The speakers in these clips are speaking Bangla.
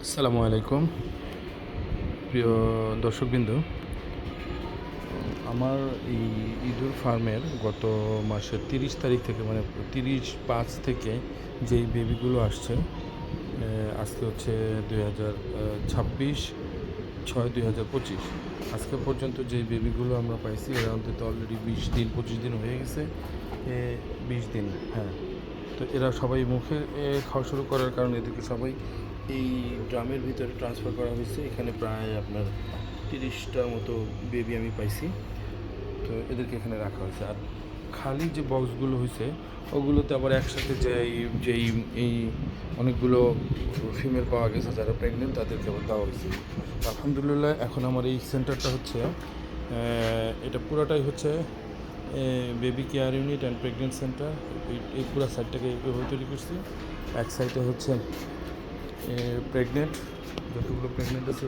আসসালামু আলাইকুম প্রিয় দর্শকবৃন্দ। আমার এই ইঁদুর ফার্মের গত মাসের 30 তারিখ থেকে মানে 30/5 থেকে যেই বেবিগুলো আসছে, আজকে হচ্ছে 2026/6/2025 আজকে পর্যন্ত যেই বেবিগুলো আমরা পাইছি এরা অন্তত অলরেডি 20 দিন 25 দিন হয়ে গেছে। 20 দিন, হ্যাঁ। তো এরা সবাই মুখে খাওয়া শুরু করার কারণে এদেরকে সবাই এই ড্রামের ভিতরে ট্রান্সফার করা হয়েছে। এখানে প্রায় আপনার 30টার মতো বেবি আমি পাইছি। তো এদেরকে এখানে রাখা হয়েছে। আর খালি যে বক্সগুলো হয়েছে ওগুলোতে আবার একসাথে যেই এই অনেকগুলো ফিমেল পাওয়া গেছে যারা প্রেগনেন্ট, তাদেরকে আবার দেওয়া হয়েছে। আলহামদুলিল্লাহ এখন আমার এই সেন্টারটা হচ্ছে এটা পুরোটাই হচ্ছে baby care unit and pregnant centre. এই পুরো সাইডটাকে এইভাবে তৈরি করছি। এক সাইডে হচ্ছে প্রেগনেন্ট, যতগুলো প্রেগনেন্ট আছে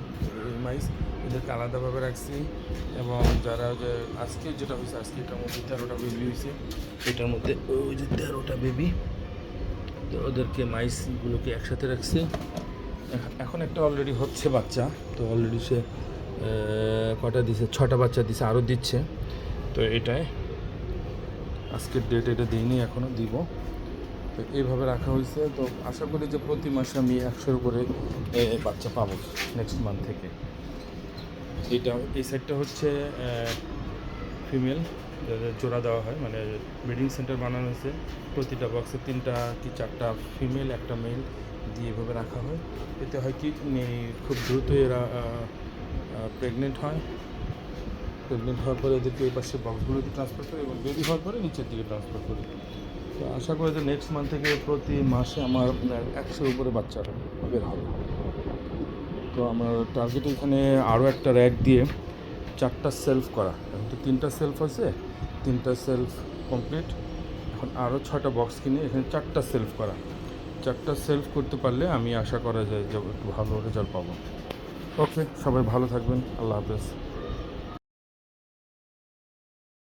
মাইস এদেরকে আলাদাভাবে রাখছি। এবং যারা যে আজকে যেটা হয়েছে, আজকে এটার মধ্যে 13টা বেবি হয়েছে। এটার মধ্যে ওই যে 13টা বেবি, তো ওদেরকে মাইসগুলোকে একসাথে রাখছি। এখন একটা অলরেডি হচ্ছে বাচ্চা, তো অলরেডি সে কটা দিছে, 6টা বাচ্চা দিছে, আরও দিচ্ছে। তো এটাই আজকের ডেট, এটা দিইনি, এখনও দিব। তো এইভাবে রাখা হয়েছে। তো আশা করি যে প্রতি মাসে আমি 100-এর উপরে বাচ্চা পাবো নেক্সট মান্থ থেকে। এই সাইডটা হচ্ছে ফিমেল, যাদের জোড়া দেওয়া হয়, মানে ব্রিডিং সেন্টার বানানো হয়েছে। প্রতিটা বক্সে 3টা কি 4টা ফিমেল, একটা মেল দিয়ে এভাবে রাখা হয়। এতে হয় কি খুব দ্রুত এরা প্রেগনেন্ট হয়। প্রেগনেন্ট হওয়ার পরে এদেরকে এই পাশে বক্সগুলোতে ট্রান্সফার করি এবং বেবি হওয়ার পরে নিচের দিকে ট্রান্সফার করি। তো আশা করি যে নেক্সট মান্থ থেকে প্রতি মাসে আমার 100-এর উপরে বাচ্চা বের হবে। তো আমার টার্গেট এখানে আরও একটা র্যাক দিয়ে 4টা সেলফ করা। এখন তো 3টা সেলফ আছে, 3টা সেলফ কমপ্লিট। এখন আরও 6টা বক্স কিনে এখানে 4টা সেলফ করা। 4টা সেলফ করতে পারলে আমি আশা করা যায় যে একটু ভালো রেজাল্ট পাবো। ওকে, সবাই ভালো থাকবেন। আল্লাহ হাফেজ।